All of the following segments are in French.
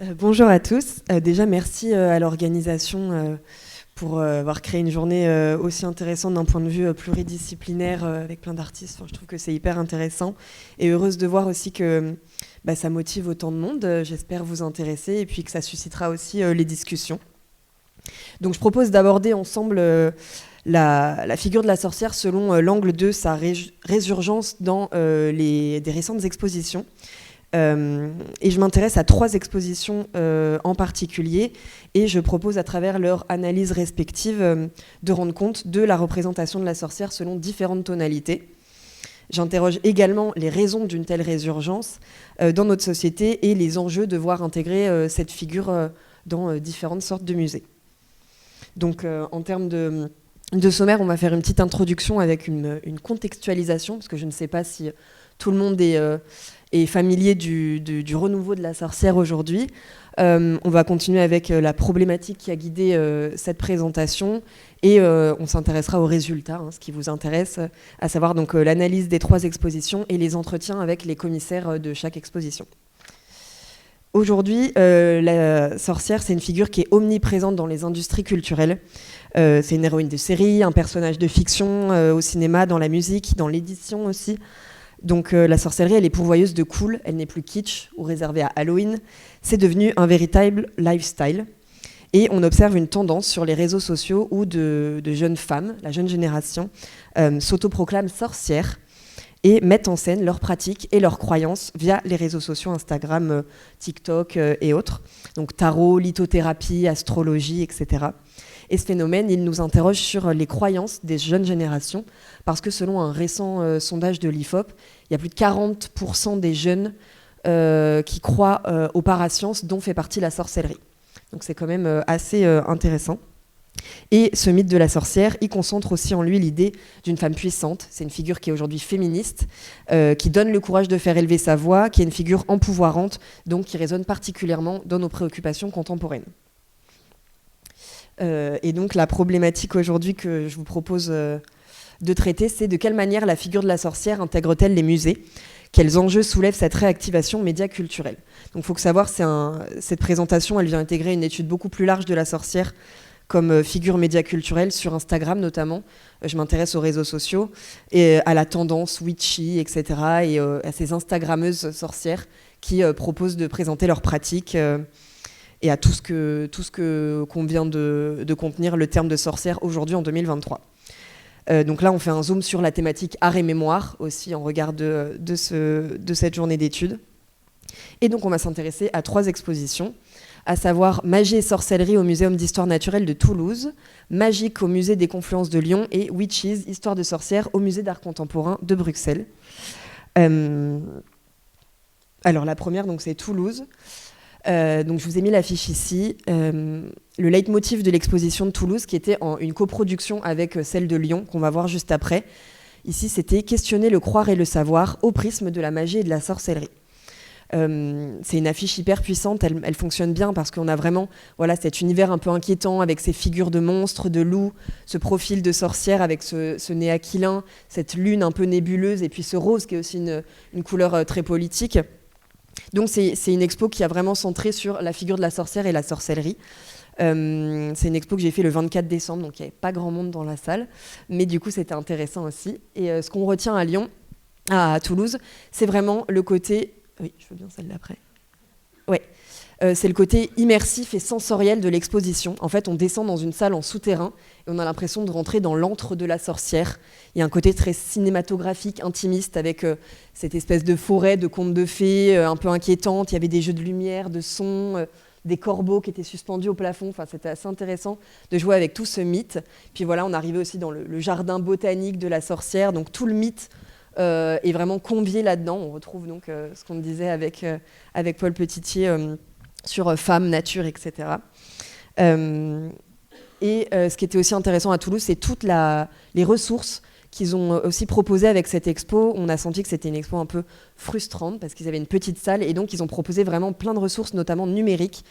Bonjour à tous. Déjà, merci à l'organisation pour avoir créé une journée aussi intéressante d'un point de vue pluridisciplinaire avec plein d'artistes. Enfin, je trouve que c'est hyper intéressant et heureuse de voir aussi que ça motive autant de monde. J'espère vous intéresser et puis que ça suscitera aussi les discussions. Donc, je propose d'aborder ensemble la figure de la sorcière selon l'angle de sa résurgence dans des récentes expositions. Et je m'intéresse à 3 expositions en particulier et je propose à travers leur analyse respective de rendre compte de la représentation de la sorcière selon différentes tonalités. J'interroge également les raisons d'une telle résurgence dans notre société et les enjeux de voir intégrer cette figure dans différentes sortes de musées. Donc en termes de sommaire, on va faire une petite introduction avec une contextualisation, parce que je ne sais pas si tout le monde est familier du renouveau de la sorcière aujourd'hui. On va continuer avec la problématique qui a guidé cette présentation et on s'intéressera aux résultats, ce qui vous intéresse, à savoir donc l'analyse des 3 expositions et les entretiens avec les commissaires de chaque exposition. Aujourd'hui, la sorcière, c'est une figure qui est omniprésente dans les industries culturelles. C'est une héroïne de série, un personnage de fiction au cinéma, dans la musique, dans l'édition aussi. Donc la sorcellerie, elle est pourvoyeuse de cool, elle n'est plus kitsch ou réservée à Halloween. C'est devenu un véritable lifestyle. Et on observe une tendance sur les réseaux sociaux où de jeunes femmes, la jeune génération, s'autoproclament sorcières et mettent en scène leurs pratiques et leurs croyances via les réseaux sociaux, Instagram, TikTok et autres. Donc tarot, lithothérapie, astrologie, etc. Et ce phénomène, il nous interroge sur les croyances des jeunes générations, parce que selon un récent sondage de l'IFOP, il y a plus de 40% des jeunes qui croient aux parasciences, dont fait partie la sorcellerie. Donc c'est quand même assez intéressant. Et ce mythe de la sorcière, il concentre aussi en lui l'idée d'une femme puissante. C'est une figure qui est aujourd'hui féministe, qui donne le courage de faire élever sa voix, qui est une figure empouvoirante, donc qui résonne particulièrement dans nos préoccupations contemporaines. Et donc la problématique aujourd'hui que je vous propose de traiter, c'est de quelle manière la figure de la sorcière intègre-t-elle les musées ? Quels enjeux soulève cette réactivation média-culturelle ? Donc il faut savoir, cette présentation, elle vient intégrer une étude beaucoup plus large de la sorcière comme figure média-culturelle sur Instagram notamment. Je m'intéresse aux réseaux sociaux et à la tendance witchy, etc. et à ces Instagrammeuses sorcières qui proposent de présenter leurs pratiques et à tout ce qu'on vient de contenir le terme de sorcière aujourd'hui en 2023. Donc là, on fait un zoom sur la thématique art et mémoire aussi en regard de cette journée d'études. Et donc on va s'intéresser à 3 expositions, à savoir Magie et sorcellerie au Muséum d'histoire naturelle de Toulouse, Magique au Musée des Confluences de Lyon et Witches, histoire de sorcières au Musée d'art contemporain de Bruxelles. Alors la première, donc, c'est Toulouse. Donc je vous ai mis l'affiche ici. Le leitmotiv de l'exposition de Toulouse, qui était une coproduction avec celle de Lyon, qu'on va voir juste après. Ici, c'était questionner le croire et le savoir au prisme de la magie et de la sorcellerie. C'est une affiche hyper puissante, elle fonctionne bien parce qu'on a vraiment cet univers un peu inquiétant avec ces figures de monstres, de loups, ce profil de sorcière avec ce nez aquilin, cette lune un peu nébuleuse et puis ce rose qui est aussi une couleur très politique. Donc c'est une expo qui a vraiment centré sur la figure de la sorcière et la sorcellerie. C'est une expo que j'ai fait le 24 décembre, donc il n'y avait pas grand monde dans la salle, mais du coup c'était intéressant aussi. Et ce qu'on retient à Toulouse, c'est vraiment le côté... Oui, je veux bien celle d'après. Ouais. C'est le côté immersif et sensoriel de l'exposition. En fait, on descend dans une salle en souterrain et on a l'impression de rentrer dans l'antre de la sorcière. Il y a un côté très cinématographique, intimiste, avec cette espèce de forêt de contes de fées un peu inquiétante. Il y avait des jeux de lumière, de son, des corbeaux qui étaient suspendus au plafond. Enfin, c'était assez intéressant de jouer avec tout ce mythe. Puis voilà, on arrivait aussi dans le jardin botanique de la sorcière. Donc tout le mythe est vraiment convié là-dedans. On retrouve donc ce qu'on disait avec Paul Petitier sur femmes, nature, etc. Ce qui était aussi intéressant à Toulouse, c'est toutes les ressources qu'ils ont aussi proposées avec cette expo. On a senti que c'était une expo un peu frustrante parce qu'ils avaient une petite salle et donc ils ont proposé vraiment plein de ressources, notamment numériques,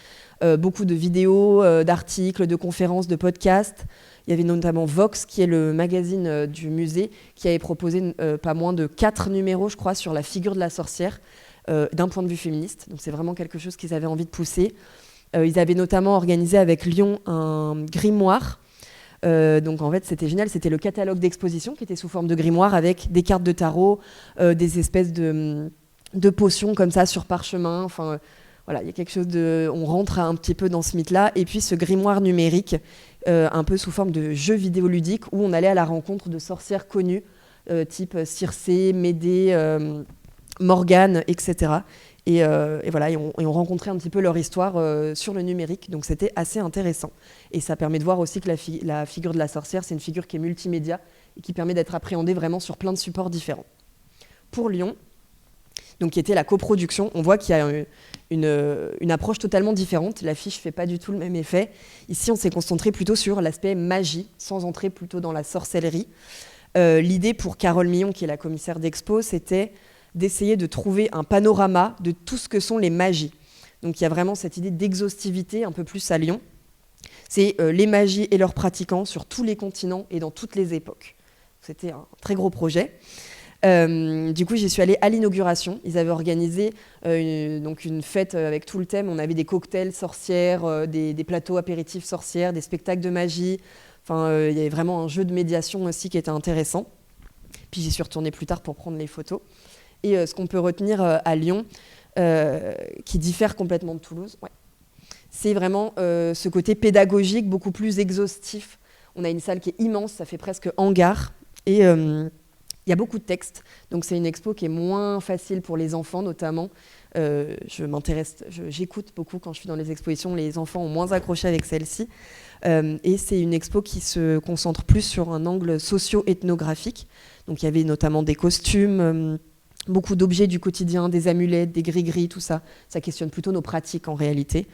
beaucoup de vidéos, d'articles, de conférences, de podcasts. Il y avait notamment Vox, qui est le magazine du musée, qui avait proposé pas moins de 4 numéros, je crois, sur la figure de la sorcière. d'un point de vue féministe. Donc c'est vraiment quelque chose qu'ils avaient envie de pousser. Ils avaient notamment organisé avec Lyon un grimoire. Donc en fait c'était génial, c'était le catalogue d'exposition qui était sous forme de grimoire avec des cartes de tarot, des espèces de potions comme ça sur parchemin. Enfin voilà, il y a quelque chose de, on rentre un petit peu dans ce mythe-là. Et puis ce grimoire numérique, un peu sous forme de jeu vidéoludique où on allait à la rencontre de sorcières connues, type Circé, Médée, Morgane, etc. Et voilà, et on rencontrait un petit peu leur histoire sur le numérique, donc c'était assez intéressant. Et ça permet de voir aussi que la figure de la sorcière, c'est une figure qui est multimédia et qui permet d'être appréhendée vraiment sur plein de supports différents. Pour Lyon, donc qui était la coproduction, on voit qu'il y a une approche totalement différente. L'affiche ne fait pas du tout le même effet. Ici, on s'est concentré plutôt sur l'aspect magie, sans entrer plutôt dans la sorcellerie. L'idée pour Carole Millon, qui est la commissaire d'expo, c'était d'essayer de trouver un panorama de tout ce que sont les magies. Donc il y a vraiment cette idée d'exhaustivité un peu plus à Lyon. C'est les magies et leurs pratiquants sur tous les continents et dans toutes les époques. C'était un très gros projet. Du coup, j'y suis allée à l'inauguration. Ils avaient organisé donc une fête avec tout le thème. On avait des cocktails sorcières, des plateaux apéritifs sorcières, des spectacles de magie. Enfin, il y avait vraiment un jeu de médiation aussi qui était intéressant. Puis j'y suis retournée plus tard pour prendre les photos. Et ce qu'on peut retenir à Lyon, qui diffère complètement de Toulouse, c'est vraiment ce côté pédagogique beaucoup plus exhaustif. On a une salle qui est immense, ça fait presque hangar. Et il y a beaucoup de textes. Donc c'est une expo qui est moins facile pour les enfants notamment. J'écoute beaucoup quand je suis dans les expositions. Les enfants ont moins accroché avec celle-ci. Et c'est une expo qui se concentre plus sur un angle socio-ethnographique. Donc il y avait notamment des costumes, beaucoup d'objets du quotidien, des amulettes, des gris-gris, tout ça. Ça questionne plutôt nos pratiques en réalité,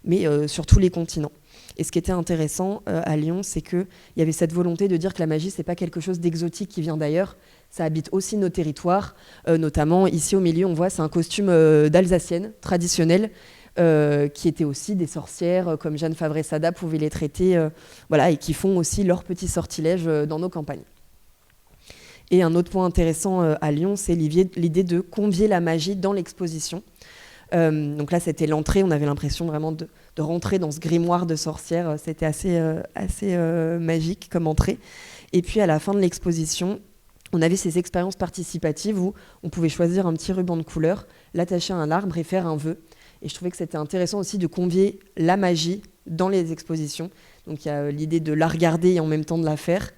mais sur tous les continents. Et ce qui était intéressant à Lyon, c'est qu'il y avait cette volonté de dire que la magie, c'est pas quelque chose d'exotique qui vient d'ailleurs. Ça habite aussi nos territoires, notamment ici au milieu, on voit, c'est un costume d'Alsacienne traditionnel, qui étaient aussi des sorcières, comme Jeanne Favre-Sada pouvait les traiter, voilà, et qui font aussi leurs petits sortilèges dans nos campagnes. Et un autre point intéressant à Lyon, c'est l'idée de convier la magie dans l'exposition. Donc là, c'était l'entrée. On avait l'impression vraiment de rentrer dans ce grimoire de sorcières. C'était assez magique comme entrée. Et puis, à la fin de l'exposition, on avait ces expériences participatives où on pouvait choisir un petit ruban de couleur, l'attacher à un arbre et faire un vœu. Et je trouvais que c'était intéressant aussi de convier la magie dans les expositions. Donc il y a l'idée de la regarder et en même temps de la faire.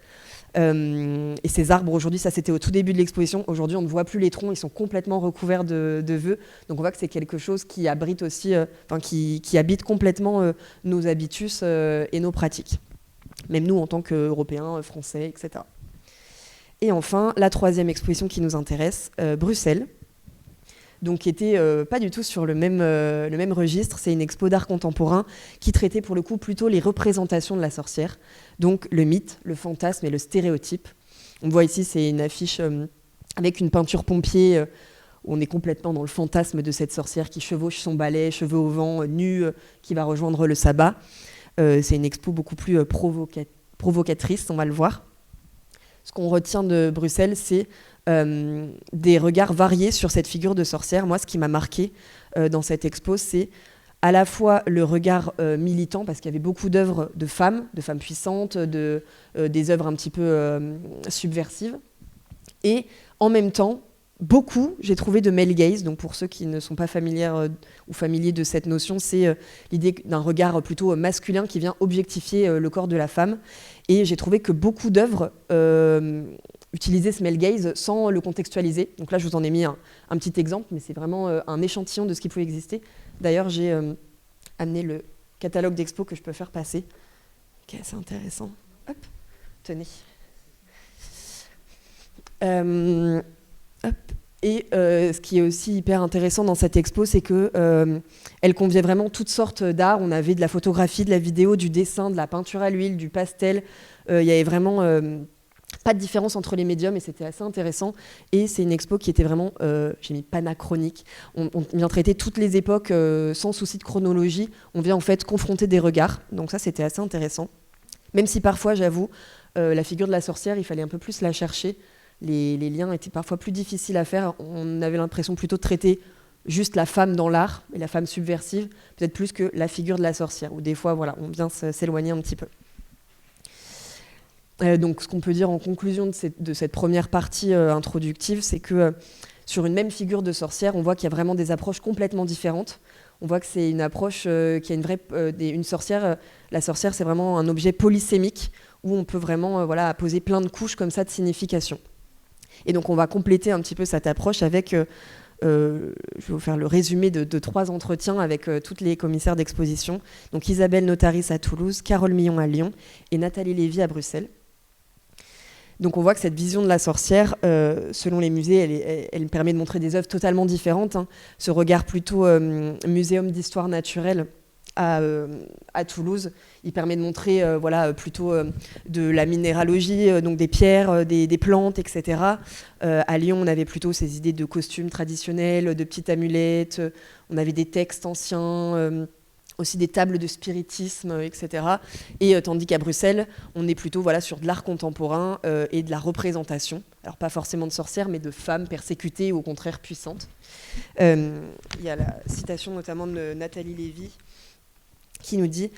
Et ces arbres aujourd'hui, ça c'était au tout début de l'exposition, aujourd'hui on ne voit plus les troncs, ils sont complètement recouverts de vœux, donc on voit que c'est quelque chose qui abrite aussi, qui habite complètement nos habitus et nos pratiques, même nous en tant qu'Européens, Français, etc. Et enfin, la troisième exposition qui nous intéresse, Bruxelles, donc qui était pas du tout sur le même registre. C'est une expo d'art contemporain qui traitait pour le coup plutôt les représentations de la sorcière, donc le mythe, le fantasme et le stéréotype. On voit ici, c'est une affiche avec une peinture pompier, où on est complètement dans le fantasme de cette sorcière qui chevauche son balai, cheveux au vent, nue, qui va rejoindre le sabbat. C'est une expo beaucoup plus provocatrice, on va le voir. Ce qu'on retient de Bruxelles, c'est des regards variés sur cette figure de sorcière. Moi, ce qui m'a marqué dans cette expo, c'est à la fois le regard militant, parce qu'il y avait beaucoup d'œuvres de femmes puissantes, des œuvres un petit peu subversives, et en même temps, beaucoup, j'ai trouvé, de male gaze. Donc pour ceux qui ne sont pas familières ou familiers de cette notion, c'est l'idée d'un regard plutôt masculin qui vient objectifier le corps de la femme. Et j'ai trouvé que beaucoup d'œuvres utilisaient ce male gaze sans le contextualiser. Donc là, je vous en ai mis un petit exemple, mais c'est vraiment un échantillon de ce qui pouvait exister. D'ailleurs, j'ai amené le catalogue d'expo que je peux faire passer, qui est assez intéressant. Hop, tenez. Et ce qui est aussi hyper intéressant dans cette expo, c'est qu'elle conviait vraiment toutes sortes d'art. On avait de la photographie, de la vidéo, du dessin, de la peinture à l'huile, du pastel. Il y avait vraiment pas de différence entre les médiums et c'était assez intéressant. Et c'est une expo qui était vraiment, j'ai mis panachronique. On vient traiter toutes les époques sans souci de chronologie. On vient en fait confronter des regards. Donc ça, c'était assez intéressant. Même si parfois, j'avoue, la figure de la sorcière, il fallait un peu plus la chercher. Les liens étaient parfois plus difficiles à faire. On avait l'impression plutôt de traiter juste la femme dans l'art et la femme subversive, peut-être plus que la figure de la sorcière, où des fois, voilà, on vient s'éloigner un petit peu. Donc, ce qu'on peut dire en conclusion de cette première partie introductive, c'est que sur une même figure de sorcière, on voit qu'il y a vraiment des approches complètement différentes. On voit que c'est une approche qui a une vraie... une sorcière, la sorcière, c'est vraiment un objet polysémique, où on peut vraiment voilà, poser plein de couches comme ça de signification. Et donc, on va compléter un petit peu cette approche avec... je vais vous faire le résumé de 3 entretiens avec toutes les commissaires d'exposition. Donc Isabelle Notaris à Toulouse, Carole Millon à Lyon et Nathalie Lévy à Bruxelles. Donc on voit que cette vision de la sorcière, selon les musées, elle permet de montrer des œuvres totalement différentes. Hein. Ce regard plutôt muséum d'histoire naturelle à Toulouse, il permet de montrer voilà, plutôt de la minéralogie, donc des pierres, des plantes, etc. À Lyon, on avait plutôt ces idées de costumes traditionnels, de petites amulettes, on avait des textes anciens, aussi des tables de spiritisme, etc. Et tandis qu'à Bruxelles, on est plutôt voilà, sur de l'art contemporain et de la représentation. Alors pas forcément de sorcières, mais de femmes persécutées ou au contraire puissantes. Il y a la citation notamment de Nathalie Lévy qui nous dit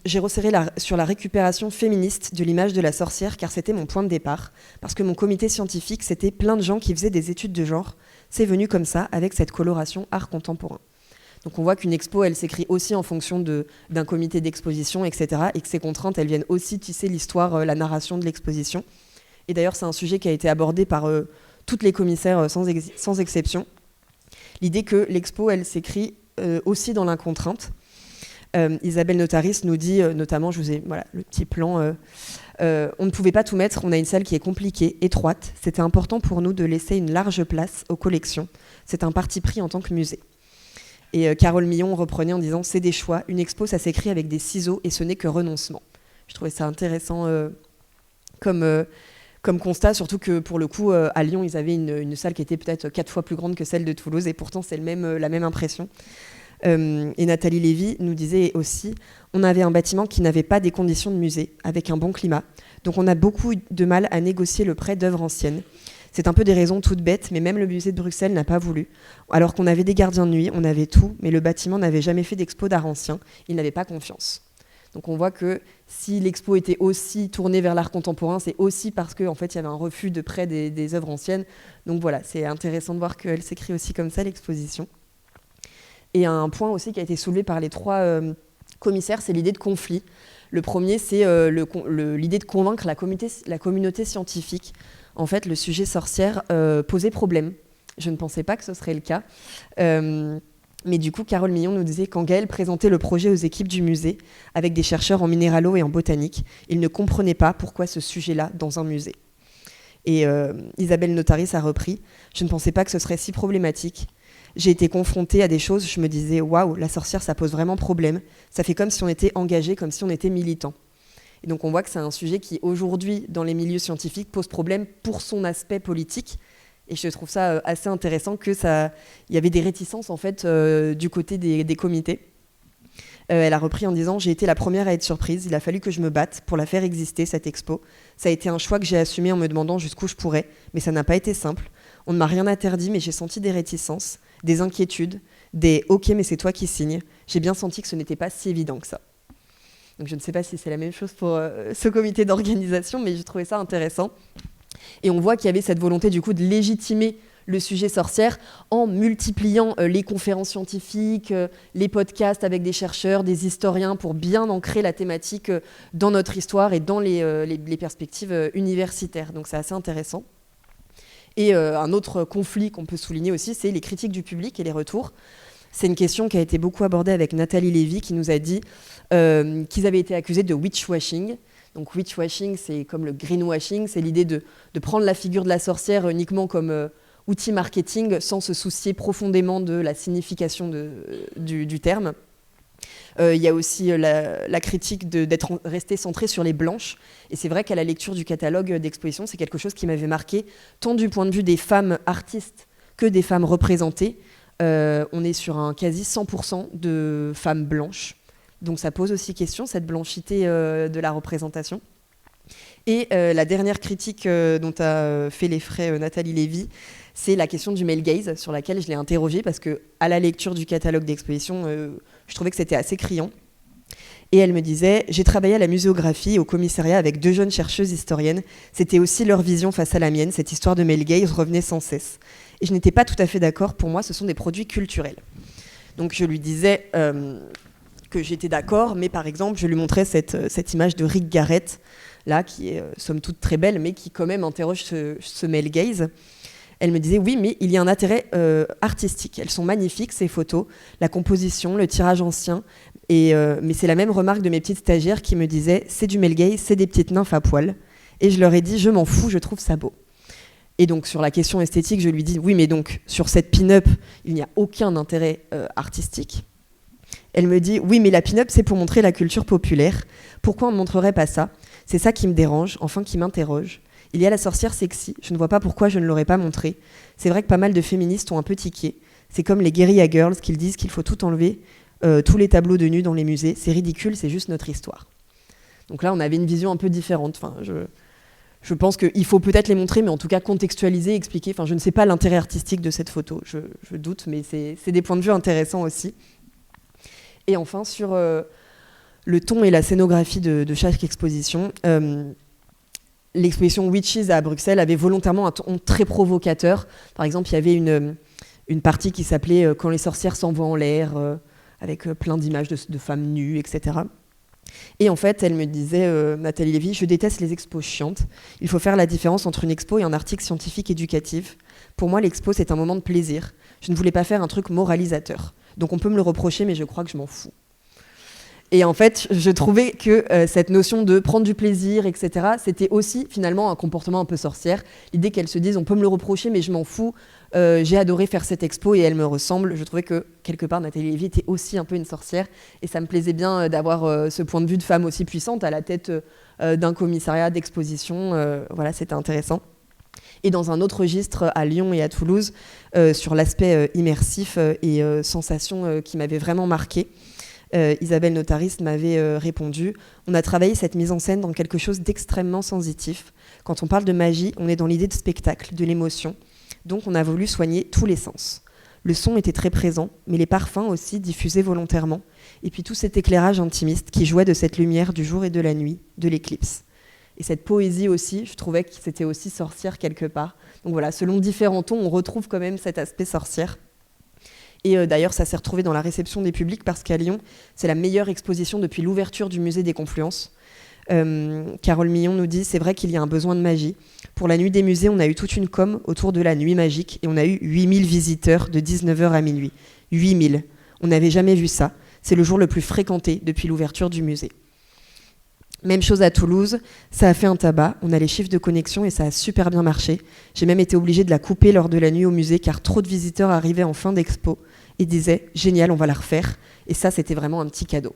j'ai resserré sur la récupération féministe de l'image de la sorcière car c'était mon point de départ, parce que mon comité scientifique, c'était plein de gens qui faisaient des études de genre. C'est venu comme ça, avec cette coloration art contemporain. Donc on voit qu'une expo, elle s'écrit aussi en fonction d'un comité d'exposition, etc. Et que ces contraintes, elles viennent aussi tisser l'histoire, la narration de l'exposition. Et d'ailleurs, c'est un sujet qui a été abordé par toutes les commissaires sans exception. L'idée que l'expo, elle s'écrit aussi dans l'incontrainte. Isabelle Notaris nous dit, notamment, je vous ai voilà, le petit plan, on ne pouvait pas tout mettre, on a une salle qui est compliquée, étroite. C'était important pour nous de laisser une large place aux collections. C'est un parti pris en tant que musée. Et Carole Millon reprenait en disant « C'est des choix, une expo ça s'écrit avec des ciseaux et ce n'est que renoncement ». Je trouvais ça intéressant comme constat, surtout que pour le coup à Lyon ils avaient une salle qui était peut-être 4 fois plus grande que celle de Toulouse et pourtant c'est la même impression. Et Nathalie Lévy nous disait aussi « On avait un bâtiment qui n'avait pas des conditions de musée, avec un bon climat, donc on a beaucoup de mal à négocier le prêt d'œuvres anciennes. C'est un peu des raisons toutes bêtes, mais même le musée de Bruxelles n'a pas voulu. Alors qu'on avait des gardiens de nuit, on avait tout, mais le bâtiment n'avait jamais fait d'expo d'art ancien. Il n'avait pas confiance. » Donc on voit que si l'expo était aussi tournée vers l'art contemporain, c'est aussi parce qu'en fait, il y avait un refus de prêt des œuvres anciennes. Donc voilà, c'est intéressant de voir qu'elle s'écrit aussi comme ça, l'exposition. Et un point aussi qui a été soulevé par les 3 commissaires, c'est l'idée de conflit. Le premier, c'est l'idée de convaincre la communauté scientifique. En fait, le sujet sorcière posait problème. Je ne pensais pas que ce serait le cas. Mais du coup, Carole Millon nous disait quand Gaëlle présentait le projet aux équipes du musée, avec des chercheurs en minéralo et en botanique, ils ne comprenaient pas pourquoi ce sujet-là dans un musée. Et Isabelle Notaris a repris « Je ne pensais pas que ce serait si problématique. J'ai été confrontée à des choses, je me disais « Waouh, la sorcière, ça pose vraiment problème. Ça fait comme si on était engagé, comme si on était militant. » Et donc on voit que c'est un sujet qui, aujourd'hui, dans les milieux scientifiques, pose problème pour son aspect politique. Et je trouve ça assez intéressant qu'il y avait des réticences en fait, du côté des comités. Elle a repris en disant « J'ai été la première à être surprise. Il a fallu que je me batte pour la faire exister, cette expo. Ça a été un choix que j'ai assumé en me demandant jusqu'où je pourrais. Mais ça n'a pas été simple. On ne m'a rien interdit, mais j'ai senti des réticences, des inquiétudes, des « Ok, mais c'est toi qui signes ». J'ai bien senti que ce n'était pas si évident que ça. » Donc je ne sais pas si c'est la même chose pour ce comité d'organisation, mais j'ai trouvé ça intéressant. Et on voit qu'il y avait cette volonté du coup de légitimer le sujet sorcière en multipliant les conférences scientifiques, les podcasts avec des chercheurs, des historiens pour bien ancrer la thématique dans notre histoire et dans les perspectives universitaires. Donc c'est assez intéressant. Et un autre conflit qu'on peut souligner aussi, c'est les critiques du public et les retours. C'est une question qui a été beaucoup abordée avec Nathalie Lévy qui nous a dit qu'ils avaient été accusés de witchwashing. Donc witchwashing, c'est comme le greenwashing, c'est l'idée de prendre la figure de la sorcière uniquement comme outil marketing sans se soucier profondément de la signification du terme. Il y a aussi la critique d'être resté centré sur les blanches. Et c'est vrai qu'à la lecture du catalogue d'exposition, c'est quelque chose qui m'avait marqué, tant du point de vue des femmes artistes que des femmes représentées. On est sur un quasi 100% de femmes blanches. Donc ça pose aussi question, cette blanchité de la représentation. Et la dernière critique dont a fait les frais Nathalie Lévy, c'est la question du male gaze, sur laquelle je l'ai interrogée, parce qu'à la lecture du catalogue d'exposition, je trouvais que c'était assez criant. Et elle me disait « J'ai travaillé à la muséographie et au commissariat avec 2 jeunes chercheuses historiennes. C'était aussi leur vision face à la mienne. Cette histoire de male gaze revenait sans cesse. Et je n'étais pas tout à fait d'accord. Pour moi, ce sont des produits culturels. » Donc je lui disais que j'étais d'accord, mais par exemple, je lui montrais cette image de Rick Garrett, là, qui est somme toute très belle, mais qui quand même interroge ce male gaze. Elle me disait « Oui, mais il y a un intérêt artistique. Elles sont magnifiques, ces photos. La composition, le tirage ancien. Mais c'est la même remarque de mes petites stagiaires qui me disaient « C'est du male gaze, c'est des petites nymphes à poil. » Et je leur ai dit « Je m'en fous, je trouve ça beau. » Et donc, sur la question esthétique, je lui dis « Oui, mais donc, sur cette pin-up, il n'y a aucun intérêt artistique. » Elle me dit « Oui, mais la pin-up, c'est pour montrer la culture populaire. Pourquoi on ne montrerait pas ça? C'est ça qui me dérange, enfin qui m'interroge. Il y a la sorcière sexy, je ne vois pas pourquoi je ne l'aurais pas montrée. C'est vrai que pas mal de féministes ont un peu tiqué. C'est comme les guérilla girls qui disent qu'il faut tout enlever, tous les tableaux de nus dans les musées. C'est ridicule, c'est juste notre histoire. » Donc là, on avait une vision un peu différente. Enfin, je pense qu'il faut peut-être les montrer, mais en tout cas contextualiser, expliquer. Enfin, je ne sais pas l'intérêt artistique de cette photo, je doute, mais c'est des points de vue intéressants aussi. Et enfin, sur le ton et la scénographie de chaque exposition, l'exposition Witches à Bruxelles avait volontairement un ton très provocateur. Par exemple, il y avait une partie qui s'appelait « Quand les sorcières s'envoient en l'air », avec plein d'images de femmes nues, etc. Et en fait, elle me disait, Nathalie Lévy, « Je déteste les expos chiantes. Il faut faire la différence entre une expo et un article scientifique éducatif. Pour moi, l'expo, c'est un moment de plaisir. Je ne voulais pas faire un truc moralisateur. Donc on peut me le reprocher, mais je crois que je m'en fous. » Et en fait, je trouvais que cette notion de prendre du plaisir, etc., c'était aussi finalement un comportement un peu sorcière. L'idée qu'elle se dise, on peut me le reprocher, mais je m'en fous. J'ai adoré faire cette expo et elle me ressemble. Je trouvais que quelque part, Nathalie Lévy était aussi un peu une sorcière. Et ça me plaisait bien d'avoir ce point de vue de femme aussi puissante à la tête d'un commissariat d'exposition. Voilà, c'était intéressant. Et dans un autre registre à Lyon et à Toulouse, sur l'aspect immersif et sensation qui m'avait vraiment marqué, Isabelle Notaris m'avait répondu « On a travaillé cette mise en scène dans quelque chose d'extrêmement sensitif. Quand on parle de magie, on est dans l'idée de spectacle, de l'émotion. Donc on a voulu soigner tous les sens. Le son était très présent, mais les parfums aussi diffusés volontairement. Et puis tout cet éclairage intimiste qui jouait de cette lumière du jour et de la nuit, de l'éclipse. Et cette poésie aussi, je trouvais que c'était aussi sorcière quelque part. Donc voilà, selon différents tons, on retrouve quand même cet aspect sorcière. Et d'ailleurs, ça s'est retrouvé dans la réception des publics parce qu'à Lyon, c'est la meilleure exposition depuis l'ouverture du musée des Confluences. Carole Millon nous dit « C'est vrai qu'il y a un besoin de magie. Pour la nuit des musées, on a eu toute une com autour de la nuit magique et on a eu 8000 visiteurs de 19h à minuit. 8000. On n'avait jamais vu ça. C'est le jour le plus fréquenté depuis l'ouverture du musée. » Même chose à Toulouse, ça a fait un tabac, on a les chiffres de connexion et ça a super bien marché. J'ai même été obligée de la couper lors de la nuit au musée car trop de visiteurs arrivaient en fin d'expo et disaient « Génial, on va la refaire ». Et ça, c'était vraiment un petit cadeau.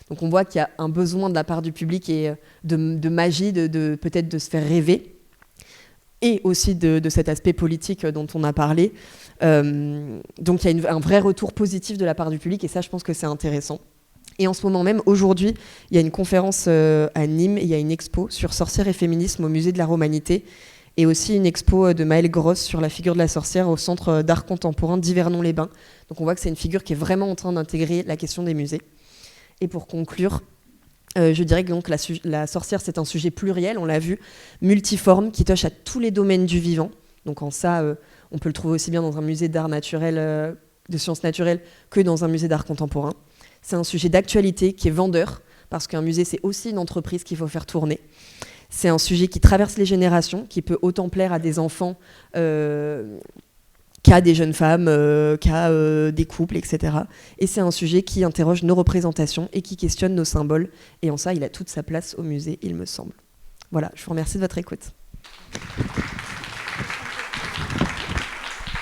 Donc on voit qu'il y a un besoin de la part du public et de magie, peut-être de se faire rêver, et aussi de cet aspect politique dont on a parlé. Donc il y a un vrai retour positif de la part du public et ça, je pense que c'est intéressant. Et en ce moment même, aujourd'hui, il y a une conférence à Nîmes, et il y a une expo sur sorcière et féminisme au musée de la Romanité, et aussi une expo de Maëlle Grosse sur la figure de la sorcière au centre d'art contemporain d'Yvernon-les-Bains. Donc on voit que c'est une figure qui est vraiment en train d'intégrer la question des musées. Et pour conclure, je dirais que donc la sorcière, c'est un sujet pluriel, on l'a vu, multiforme, qui touche à tous les domaines du vivant. Donc en ça, on peut le trouver aussi bien dans un musée d'art naturel, de sciences naturelles, que dans un musée d'art contemporain. C'est un sujet d'actualité qui est vendeur, parce qu'un musée, c'est aussi une entreprise qu'il faut faire tourner. C'est un sujet qui traverse les générations, qui peut autant plaire à des enfants qu'à des jeunes femmes, qu'à des couples, etc. Et c'est un sujet qui interroge nos représentations et qui questionne nos symboles. Et en ça, il a toute sa place au musée, il me semble. Voilà, je vous remercie de votre écoute.